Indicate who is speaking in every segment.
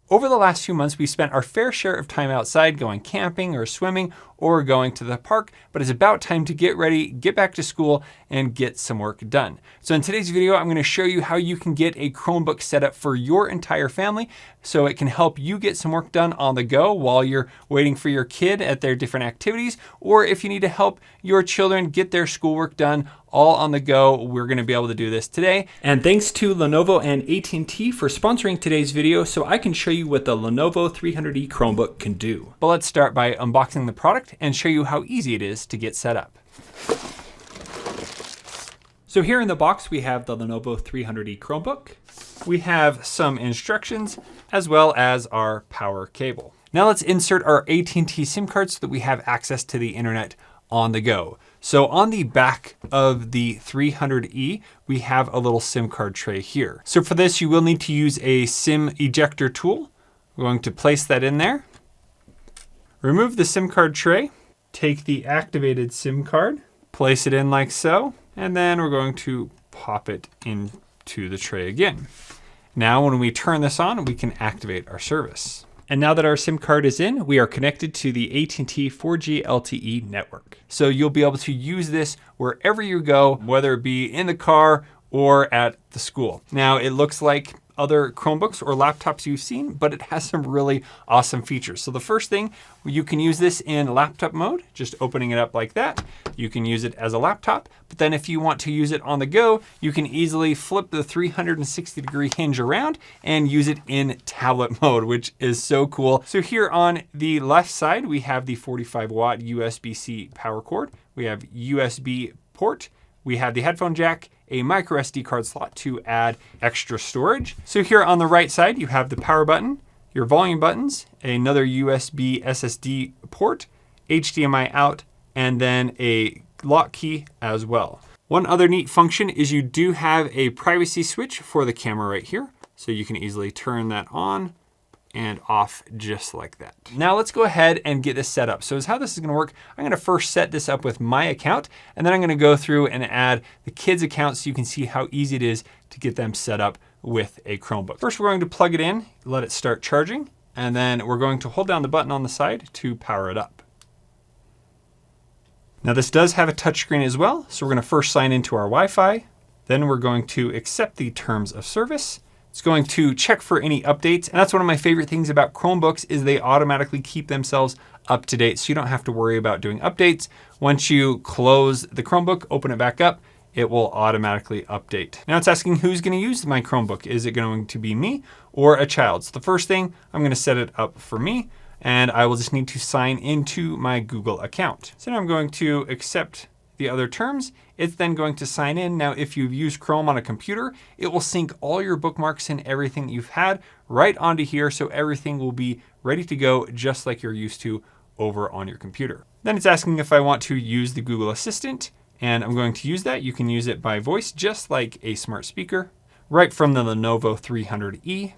Speaker 1: Over the last few months, we spent our fair share of time outside going camping or swimming or going to the park, but it's about time to get ready, get back to school, and get some work done. So in today's video, I'm going to show you how you can get a Chromebook set up for your entire family so it can help you get some work done on the go while you're waiting for your kid at their different activities, or if you need to help your children get their schoolwork done all on the go, we're going to be able to do this today. And thanks to Lenovo and AT&T for sponsoring today's video so I can show you what the Lenovo 300E Chromebook can do. But let's start by unboxing the product and show you how easy it is to get set up. So here in the box, we have the Lenovo 300E Chromebook. We have some instructions as well as our power cable. Now let's insert our AT&T SIM card so that we have access to the internet on the go. So on the back of the 300E, we have a little SIM card tray here. So for this, you will need to use a SIM ejector tool. We're going to place that in there. Remove the SIM card tray, take the activated SIM card, place it in like so, and then we're going to pop it into the tray again. Now when we turn this on, we can activate our service. And now that our SIM card is in, we are connected to the AT&T 4G LTE network. So you'll be able to use this wherever you go, whether it be in the car or at the school. Now it looks like other Chromebooks or laptops you've seen, but it has some really awesome features. So the first thing, you can use this in laptop mode, just opening it up like that. You can use it as a laptop, but then if you want to use it on the go, you can easily flip the 360-degree hinge around and use it in tablet mode, which is so cool. So here on the left side, we have the 45-watt USB-C power cord. We have USB port. We have the headphone jack, a micro SD card slot to add extra storage. So here on the right side, you have the power button, your volume buttons, another USB SSD port, HDMI out, and then a lock key as well. One other neat function is you do have a privacy switch for the camera right here. So you can easily turn that on and off just like that. Now let's go ahead and get this set up. So how this is gonna work, I'm gonna first set this up with my account, and then I'm gonna go through and add the kids' account so you can see how easy it is to get them set up with a Chromebook. First, we're going to plug it in, let it start charging, and then we're going to hold down the button on the side to power it up. Now this does have a touchscreen as well, so we're gonna first sign into our Wi-Fi, then we're going to accept the terms of service. It's going to check for any updates. And that's one of my favorite things about Chromebooks is they automatically keep themselves up to date. So you don't have to worry about doing updates. Once you close the Chromebook, open it back up, it will automatically update. Now it's asking who's gonna use my Chromebook. Is it going to be me or a child? So the first thing, I'm gonna set it up for me, and I will just need to sign into my Google account. So now I'm going to accept the other terms. It's then going to sign in. Now, if you've used Chrome on a computer, it will sync all your bookmarks and everything that you've had right onto here. So everything will be ready to go just like you're used to over on your computer. Then it's asking if I want to use the Google Assistant, and I'm going to use that. You can use it by voice, just like a smart speaker, right from the Lenovo 300E.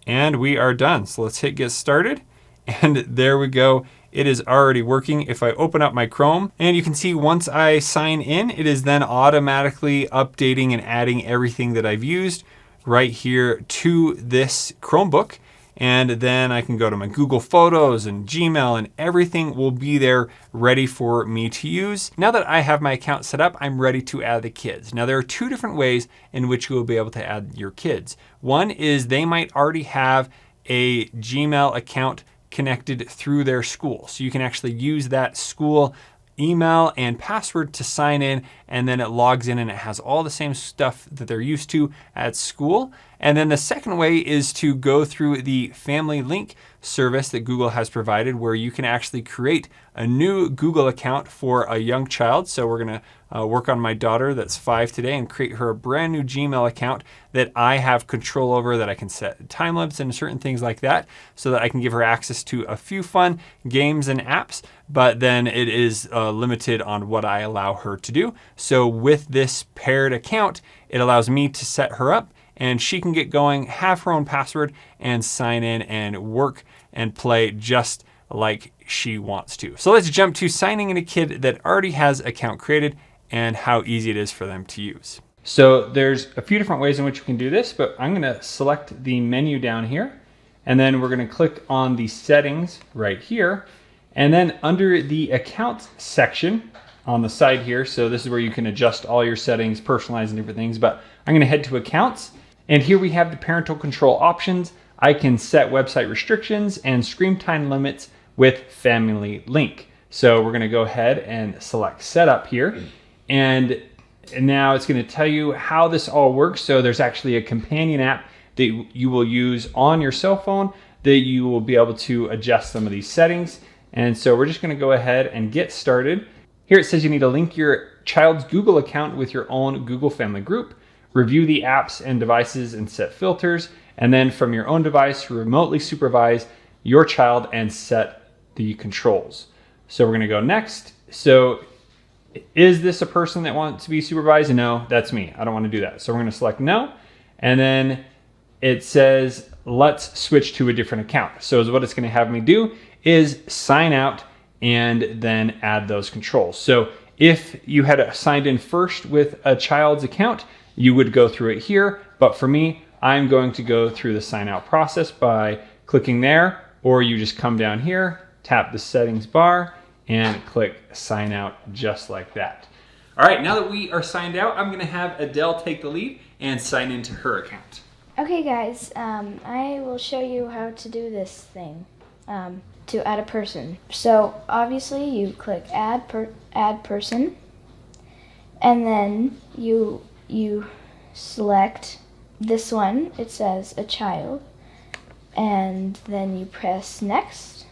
Speaker 1: And we are done. So let's hit get started. And there we go. It is already working. If I open up my Chrome, and you can see once I sign in, it is then automatically updating and adding everything that I've used right here to this Chromebook. And then I can go to my Google Photos and Gmail, and everything will be there ready for me to use. Now that I have my account set up, I'm ready to add the kids. Now there are two different ways in which you will be able to add your kids. One is they might already have a Gmail account connected through their school. So you can actually use that school email and password to sign in, and then it logs in and it has all the same stuff that they're used to at school. And then the second way is to go through the Family Link service that Google has provided, where you can actually create a new Google account for a young child. So we're gonna work on my daughter that's 5 today and create her a brand new Gmail account that I have control over, that I can set time limits and certain things like that, so that I can give her access to a few fun games and apps, but then it is limited on what I allow her to do. So with this paired account, it allows me to set her up, and she can get going, have her own password, and sign in and work and play just like she wants to. So let's jump to signing in a kid that already has an account created and how easy it is for them to use. So there's a few different ways in which you can do this, but I'm gonna select the menu down here, And then we're going to click on the settings right here. And then under the accounts section on the side here, so this is where you can adjust all your settings, personalize and different things, but I'm going to head to accounts. And here we have the parental control options. I can set website restrictions and screen time limits with Family Link. So we're going to go ahead and select setup here. And now it's going to tell you how this all works. So there's actually a companion app that you will use on your cell phone that you will be able to adjust some of these settings. And so we're just going to go ahead and get started. Here it says you need to link your child's Google account with your own Google Family Group, review the apps and devices and set filters, and then from your own device, remotely supervise your child and set the controls. So we're going to go next. So is this a person that wants to be supervised? No, that's me. I don't want to do that. So we're going to select no. And then it says, let's switch to a different account. So what it's going to have me do is sign out and then add those controls. So if you had signed in first with a child's account, you would go through it here. But for me, I'm going to go through the sign out process by clicking there, or you just come down here, tap the settings bar, and click sign out just like that. All right, now that we are signed out, I'm going to have Adele take the lead and sign into her account.
Speaker 2: Okay guys, I will show you how to do this thing, to add a person. So obviously you click add person, and then you select this one. It says a child, and then you press next.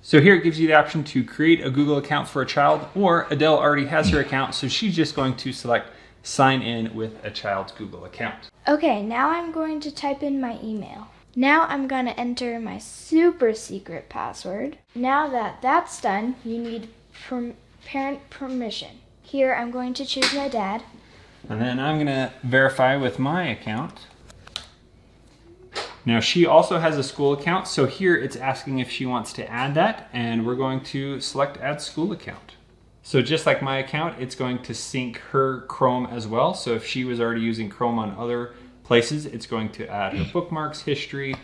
Speaker 1: So here it gives you the option to create a Google account for a child, or Adele already has her account, so she's just going to select sign in with a child's Google account.
Speaker 2: Okay, now I'm going to type in my email. Now I'm going to enter my super secret password. Now that that's done, you need parent permission. Here I'm going to choose my dad.
Speaker 1: And then I'm going to verify with my account. Now she also has a school account, so here it's asking if she wants to add that, and we're going to select add school account. So just like my account, it's going to sync her Chrome as well. So if she was already using Chrome on other places, it's going to add her bookmarks, history,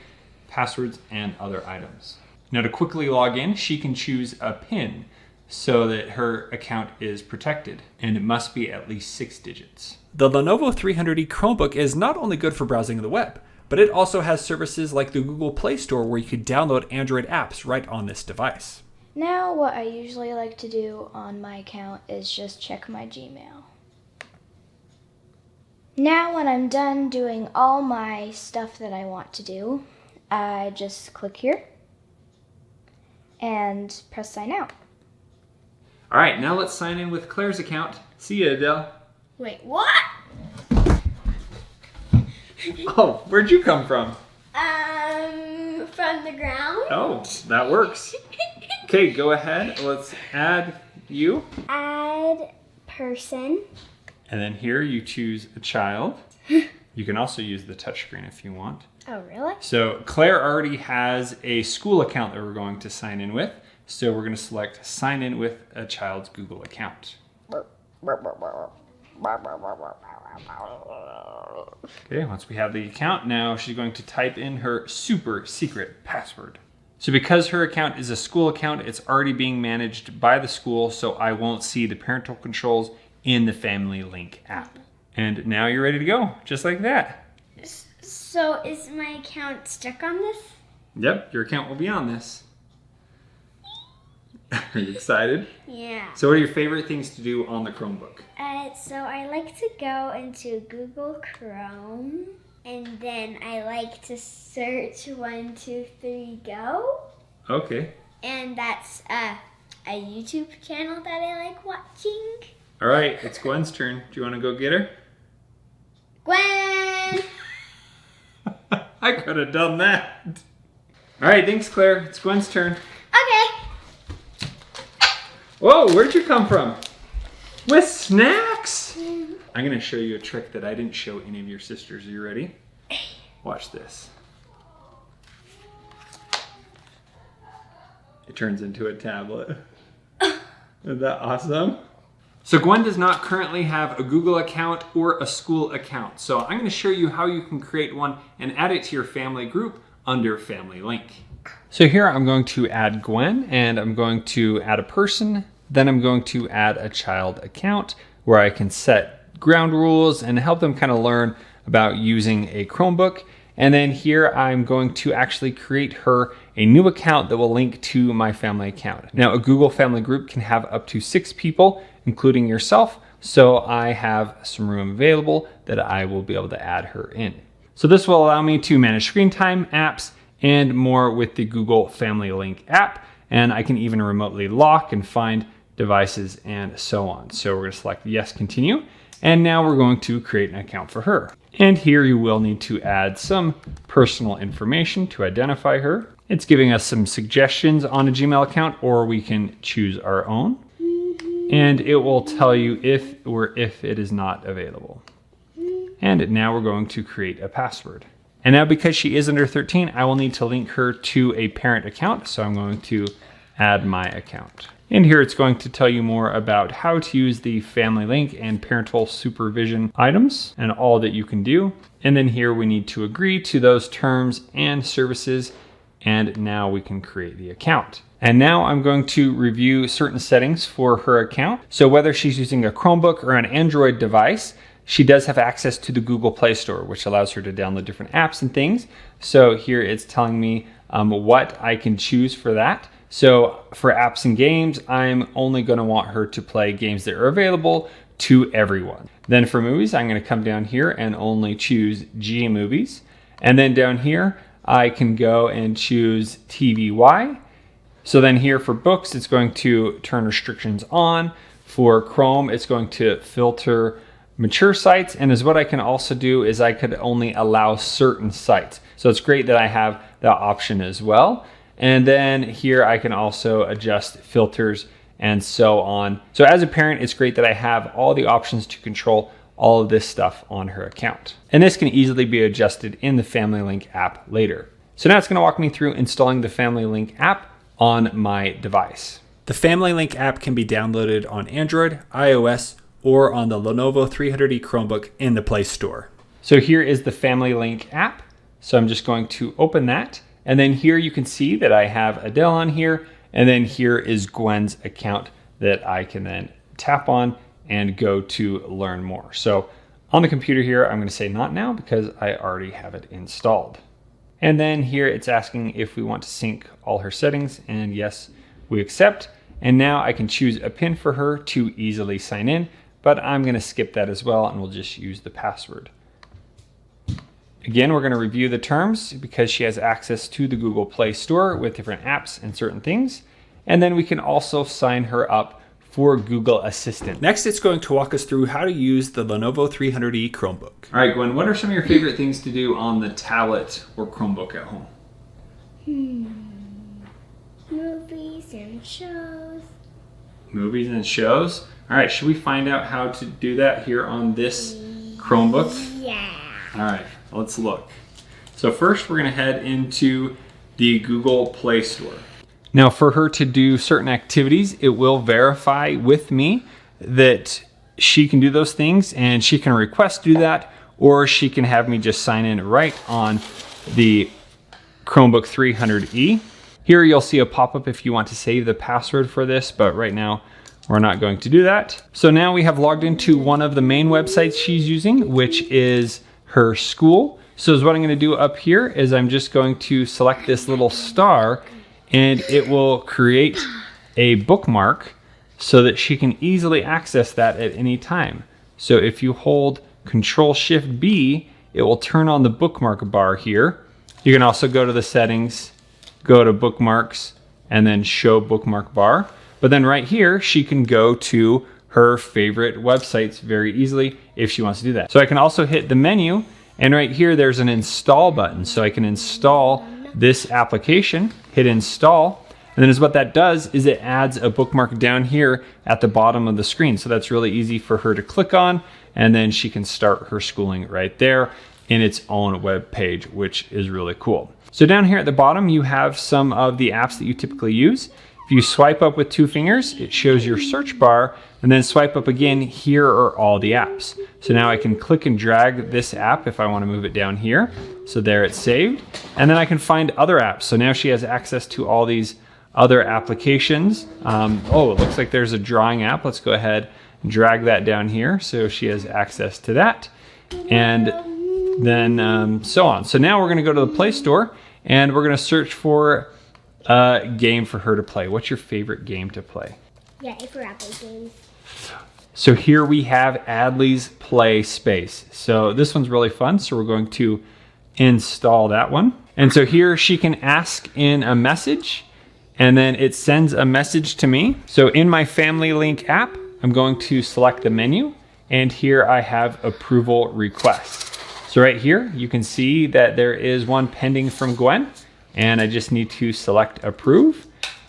Speaker 1: passwords, and other items. Now to quickly log in, she can choose a PIN so that her account is protected, and it must be at least 6 digits. The Lenovo 300E Chromebook is not only good for browsing the web, but it also has services like the Google Play Store where you could download Android apps right on this device.
Speaker 2: Now what I usually like to do on my account is just check my Gmail. Now when I'm done doing all my stuff that I want to do, I just click here and press sign out.
Speaker 1: All right, now let's sign in with Claire's account. See ya, Adele.
Speaker 2: Wait, what?
Speaker 1: Oh, where'd you come from?
Speaker 2: From the ground.
Speaker 1: Oh, that works. Okay, go ahead. Let's add you.
Speaker 2: Add person.
Speaker 1: And then here you choose a child. You can also use the touchscreen if you want.
Speaker 2: Oh, really?
Speaker 1: So Claire already has a school account that we're going to sign in with. So we're going to select sign in with a child's Google account. Okay, once we have the account, now she's going to type in her super secret password. So because her account is a school account, it's already being managed by the school, so I won't see the parental controls in the Family Link app. And now you're ready to go, just like that.
Speaker 2: So is my account stuck on this?
Speaker 1: Yep, your account will be on this. Are you excited?
Speaker 2: Yeah.
Speaker 1: So what are your favorite things to do on the Chromebook?
Speaker 2: So I like to go into Google Chrome, and then I like to search 1, 2, 3, go.
Speaker 1: Okay.
Speaker 2: And that's a YouTube channel that I like watching.
Speaker 1: All right, it's Gwen's turn. Do you want to go get her?
Speaker 2: Gwen!
Speaker 1: I could have done that. All right, thanks, Claire. It's Gwen's turn.
Speaker 2: Okay.
Speaker 1: Whoa, where'd you come from? With snacks? I'm going to show you a trick that I didn't show any of your sisters. Are you ready? Watch this. It turns into a tablet. Isn't that awesome? So Gwen does not currently have a Google account or a school account. So I'm going to show you how you can create one and add it to your family group under Family Link. So here I'm going to add Gwen, and I'm going to add a person. Then I'm going to add a child account where I can set ground rules and help them kind of learn about using a Chromebook. And then here I'm going to actually create her a new account that will link to my family account. Now, a Google family group can have up to 6 people, including yourself. So I have some room available that I will be able to add her in. So this will allow me to manage screen time, apps, and more with the Google Family Link app. And I can even remotely lock and find devices and so on. So we're going to select yes, continue. And now we're going to create an account for her. And here you will need to add some personal information to identify her. It's giving us some suggestions on a Gmail account, or we can choose our own. And it will tell you if or if it is not available. And now we're going to create a password. And now because she is under 13, I will need to link her to a parent account. So I'm going to add my account. And here it's going to tell you more about how to use the Family Link and parental supervision items and all that you can do. And then here we need to agree to those terms and services. And now we can create the account. And now I'm going to review certain settings for her account. So whether she's using a Chromebook or an Android device, she does have access to the Google Play Store, which allows her to download different apps and things. So here it's telling me what I can choose for that. So for apps and games, I'm only going to want her to play games that are available to everyone. Then for movies, I'm going to come down here and only choose G movies. And then down here, I can go and choose TVY. So then here for books, it's going to turn restrictions on. For Chrome, it's going to filter mature sites. And as what I can also do is I could only allow certain sites. So it's great that I have that option as well. And then here I can also adjust filters and so on. So as a parent, it's great that I have all the options to control all of this stuff on her account. And this can easily be adjusted in the Family Link app later. So now it's going to walk me through installing the Family Link app on my device. The Family Link app can be downloaded on Android, iOS, or on the Lenovo 300E Chromebook in the Play Store. So here is the Family Link app. So I'm just going to open that. And then here you can see that I have Adele on here. And then here is Gwen's account that I can then tap on and go to learn more. So on the computer here, I'm going to say not now because I already have it installed. And then here it's asking if we want to sync all her settings, and yes, we accept. And now I can choose a PIN for her to easily sign in, but I'm going to skip that as well and we'll just use the password. Again, we're going to review the terms because she has access to the Google Play Store with different apps and certain things. And then we can also sign her up for Google Assistant. Next, it's going to walk us through how to use the Lenovo 300E Chromebook. All right, Gwen, what are some of your favorite things to do on the tablet or Chromebook at home?
Speaker 2: Movies and shows.
Speaker 1: Movies and shows? All right, should we find out how to do that here on this Chromebook?
Speaker 2: Yeah.
Speaker 1: All right, let's look. So first we're going to head into the Google Play Store. Now for her to do certain activities, it will verify with me that she can do those things, and she can request do that, or she can have me just sign in right on the Chromebook 300E. Here you'll see a pop-up if you want to save the password for this, but right now we're not going to do that. So now we have logged into one of the main websites she's using, which is her school. So what I'm going to do up here is I'm just going to select this little star, and it will create a bookmark so that she can easily access that at any time. So if you hold Control-Shift-B, it will turn on the bookmark bar here. You can also go to the settings, go to bookmarks, and then show bookmark bar. But then right here, she can go to her favorite websites very easily if she wants to do that. So I can also hit the menu, and right here there's an install button. So I can install this application, hit install, and then what that does is it adds a bookmark down here at the bottom of the screen. So that's really easy for her to click on, and then she can start her schooling right there in its own web page, which is really cool. So down here at the bottom, you have some of the apps that you typically use. If you swipe up with 2 fingers, it shows your search bar, and then swipe up again, here are all the apps. So now I can click and drag this app if I want to move it down here. So there it's saved. And then I can find other apps. So now she has access to all these other applications. Oh, it looks like there's a drawing app. Let's go ahead and drag that down here so she has access to that. And then so on. So now we're going to go to the Play Store and we're going to search for a game for her to play. What's your favorite game to play?
Speaker 3: Yeah, for Apple games.
Speaker 1: So here we have Adley's Play Space. So this one's really fun. So we're going to install that one. And so here she can ask in a message and then it sends a message to me. So in my Family Link app, I'm going to select the menu and here I have approval requests. So right here, you can see that there is one pending from Gwen and I just need to select approve.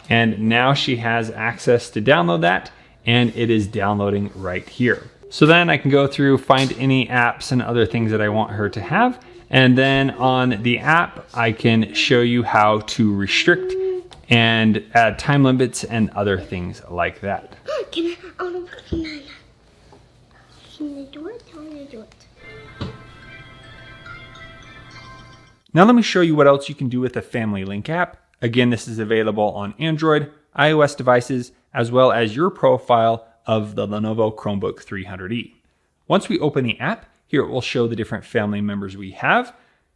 Speaker 1: And now she has access to download that and it is downloading right here. So then I can go through, find any apps and other things that I want her to have. And then on the app, I can show you how to restrict and add time limits and other things like that.
Speaker 3: Can I do it? How do I do it?
Speaker 1: Now let me show you what else you can do with the Family Link app. Again, this is available on Android, iOS devices, as well as your profile of the Lenovo Chromebook 300E. Once we open the app, here it will show the different family members we have.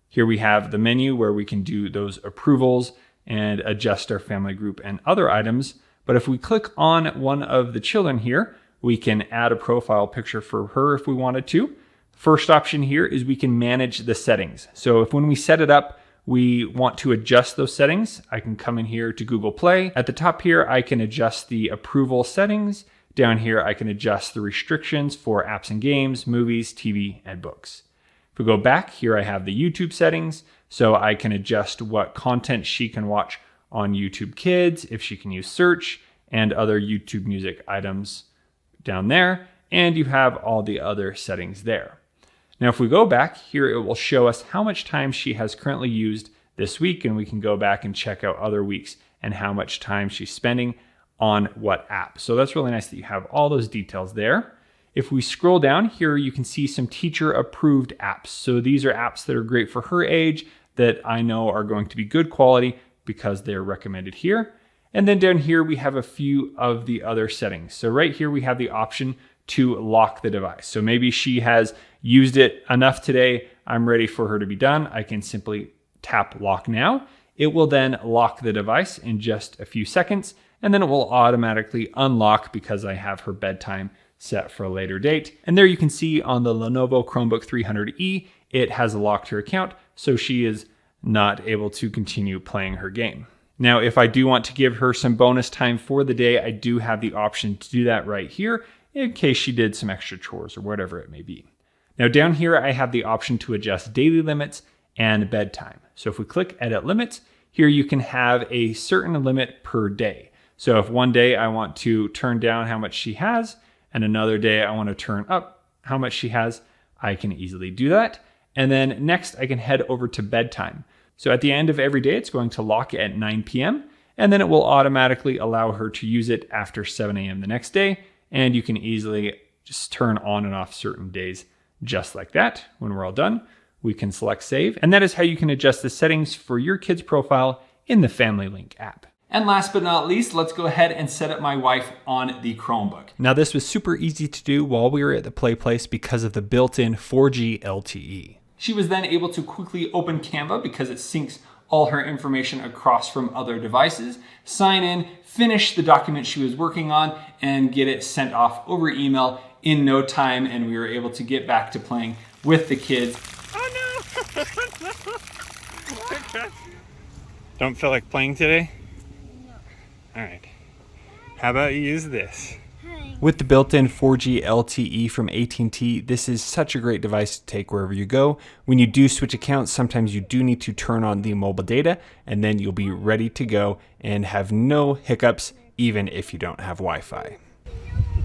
Speaker 1: Here we have the menu where we can do those approvals and adjust our family group and other items. But if we click on one of the children here, we can add a profile picture for her if we wanted to. First option here is we can manage the settings. So if when we set it up, we want to adjust those settings, I can come in here to Google Play. At the top here, I can adjust the approval settings. Down here, I can adjust the restrictions for apps and games, movies, TV, and books. If we go back, here I have the YouTube settings. So I can adjust what content she can watch on YouTube Kids, if she can use search, and other YouTube music items down there. And you have all the other settings there. Now, if we go back here, it will show us how much time she has currently used this week, and we can go back and check out other weeks and how much time she's spending on what app. So that's really nice that you have all those details there. If we scroll down here, you can see some teacher approved apps. So these are apps that are great for her age that I know are going to be good quality because they're recommended here. And then down here, we have a few of the other settings. So right here, we have the option to lock the device. So maybe she has used it enough today, I'm ready for her to be done. I can simply tap lock now. It will then lock the device in just a few seconds, and then it will automatically unlock because I have her bedtime set for a later date. And there you can see on the Lenovo Chromebook 300E, it has locked her account, so she is not able to continue playing her game. Now, if I do want to give her some bonus time for the day, I do have the option to do that right here in case she did some extra chores or whatever it may be. Now down here, I have the option to adjust daily limits and bedtime. So if we click edit limits, here you can have a certain limit per day. So if one day I want to turn down how much she has and another day I want to turn up how much she has, I can easily do that. And then next I can head over to bedtime. So at the end of every day, it's going to lock at 9 p.m. and then it will automatically allow her to use it after 7 a.m. the next day. And you can easily just turn on and off certain days just like that. When we're all done, we can select save. And that is how you can adjust the settings for your kid's profile in the Family Link app. And last but not least, let's go ahead and set up my wife on the Chromebook. Now this was super easy to do while we were at the Play Place because of the built-in 4G LTE. She was then able to quickly open Canva because it syncs all her information across from other devices, sign in, finish the document she was working on, and get it sent off over email in no time, and we were able to get back to playing with the kids. Oh no! Don't feel like playing today?
Speaker 3: No.
Speaker 1: All right. How about you use this?
Speaker 3: Hi.
Speaker 1: With the built-in 4G LTE from AT&T, this is such a great device to take wherever you go. When you do switch accounts, sometimes you do need to turn on the mobile data, and then you'll be ready to go and have no hiccups, even if you don't have Wi-Fi.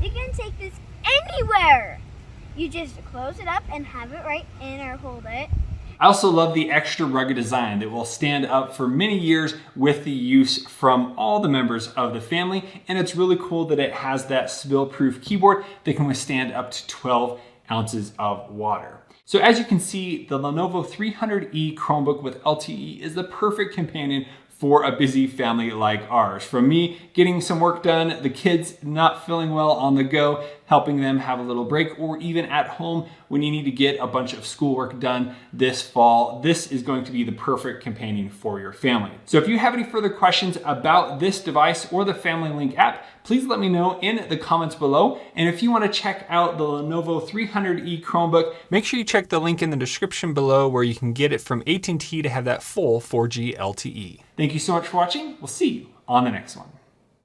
Speaker 3: You can take this anywhere. You just close it up and have it right in or hold it.
Speaker 1: I also love the extra rugged design that will stand up for many years with the use from all the members of the family. And it's really cool that it has that spill-proof keyboard that can withstand up to 12 ounces of water. So as you can see, the Lenovo 300E Chromebook with LTE is the perfect companion for a busy family like ours. From me getting some work done, the kids not feeling well on the go, helping them have a little break, or even at home when you need to get a bunch of schoolwork done this fall, this is going to be the perfect companion for your family. So if you have any further questions about this device or the Family Link app, please let me know in the comments below. And if you want to check out the Lenovo 300E Chromebook, make sure you check the link in the description below where you can get it from AT&T to have that full 4G LTE. Thank you so much for watching. We'll see you on the next one.